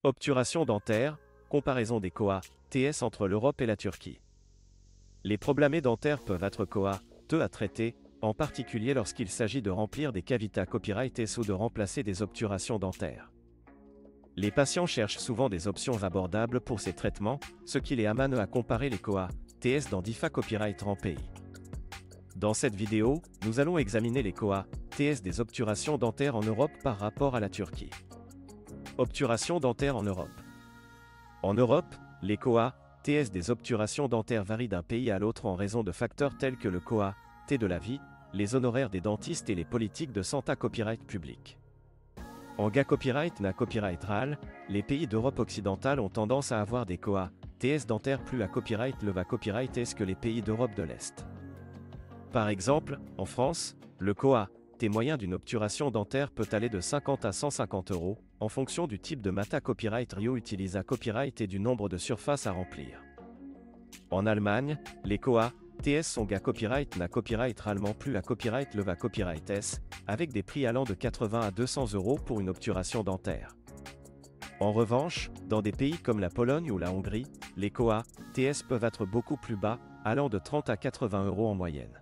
Obturation dentaire, comparaison des COA, TS entre l'Europe et la Turquie. Les problèmes dentaires peuvent être coûteux à traiter, en particulier lorsqu'il s'agit de remplir des cavités copyright ou de remplacer des obturations dentaires. Les patients cherchent souvent des options abordables pour ces traitements, ce qui les amène à comparer les COA, TS dans différents copyright en pays. Dans cette vidéo, nous allons examiner les COA, TS des obturations dentaires en Europe par rapport à la Turquie. Obturations dentaires en Europe. En Europe, les COA, TS des obturations dentaires varient d'un pays à l'autre en raison de facteurs tels que le COA, T de la vie, les honoraires des dentistes et les politiques de santé copyright public. En GA copyright na copyright RAL, les pays d'Europe occidentale ont tendance à avoir des COA, TS dentaires plus à copyright le va copyright S que les pays d'Europe de l'Est. Par exemple, en France, le COA, T moyen d'une obturation dentaire peut aller de 50 à 150 €, en fonction du type de mata copyright Rio utilisa copyright et du nombre de surfaces à remplir. En Allemagne, les COA, TS sont GA copyright na copyright allemand plus à copyright le va copyright S, avec des prix allant de 80 à 200 € pour une obturation dentaire. En revanche, dans des pays comme la Pologne ou la Hongrie, les COA, TS peuvent être beaucoup plus bas, allant de 30 à 80 € en moyenne.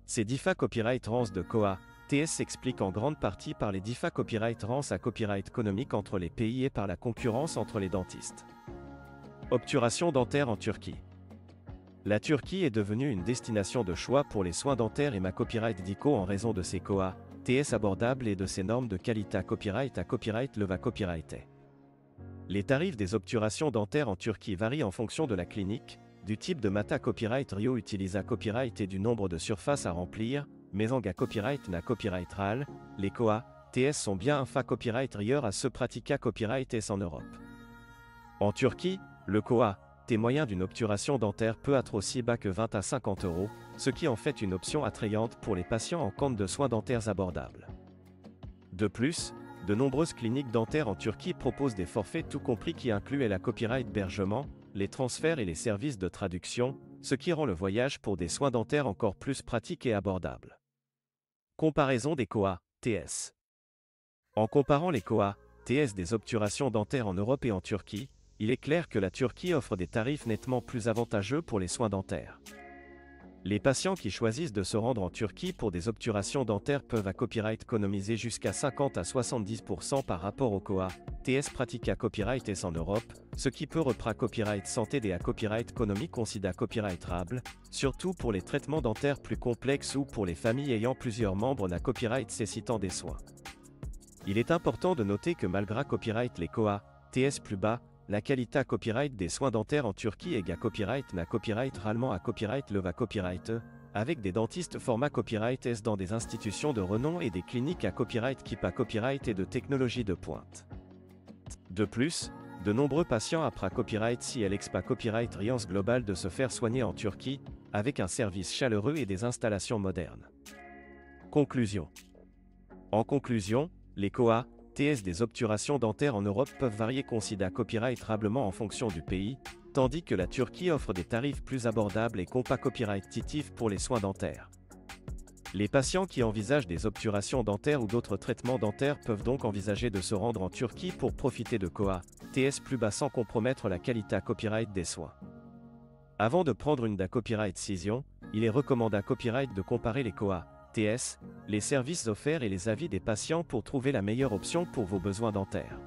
Ces différents copyright ranges de COA, TS s'expliquent en grande partie par les différents copyright ranges à copyright économique entre les pays et par la concurrence entre les dentistes. Obturation dentaire en Turquie. La Turquie est devenue une destination de choix pour les soins dentaires et ma copyright dico en raison de ses COA, TS abordables et de ses normes de qualité à copyright le va copyright. Les tarifs des obturations dentaires en Turquie varient en fonction de la clinique, du type de mata copyright Rio utilisa copyright et du nombre de surfaces à remplir, mais en GA copyright na copyright RAL, les COA, TS sont bien un fa copyright rieur à ceux pratiqués copyright S en Europe. En Turquie, le COA, T moyen d'une obturation dentaire peut être aussi bas que 20 à 50 €, ce qui en fait une option attrayante pour les patients en quête de soins dentaires abordables. De plus, de nombreuses cliniques dentaires en Turquie proposent des forfaits tout compris qui incluent la copyright hébergement, les transferts et les services de traduction, ce qui rend le voyage pour des soins dentaires encore plus pratique et abordable. Comparaison des COA, TS. En comparant les COA, TS des obturations dentaires en Europe et en Turquie, il est clair que la Turquie offre des tarifs nettement plus avantageux pour les soins dentaires. Les patients qui choisissent de se rendre en Turquie pour des obturations dentaires peuvent à copyright économiser jusqu'à 50 à 70% par rapport au COA, TS pratiqué à copyright S en Europe, ce qui peut reprendre copyright santé et à copyright économique considéré copyright RAL, surtout pour les traitements dentaires plus complexes ou pour les familles ayant plusieurs membres na copyright nécessitant des soins. Il est important de noter que malgré copyright les COA, TS plus bas, la qualité à copyright des soins dentaires en Turquie est GA copyright na copyright allemand à copyright le va copyright, avec des dentistes format copyright S dans des institutions de renom et des cliniques à copyright KIP à copyright et de technologie de pointe. De plus, de nombreux patients après copyright si elle expa copyright Riance global de se faire soigner en Turquie, avec un service chaleureux et des installations modernes. Conclusion. En conclusion, les COA, TS des obturations dentaires en Europe peuvent varier considérablement copyrightablement en fonction du pays, tandis que la Turquie offre des tarifs plus abordables et compas copyrightitifs pour les soins dentaires. Les patients qui envisagent des obturations dentaires ou d'autres traitements dentaires peuvent donc envisager de se rendre en Turquie pour profiter de COA, TS plus bas sans compromettre la qualité à copyright des soins. Avant de prendre une copyright décision, il est recommandé à copyright de comparer les COA, TS, les services offerts et les avis des patients pour trouver la meilleure option pour vos besoins dentaires.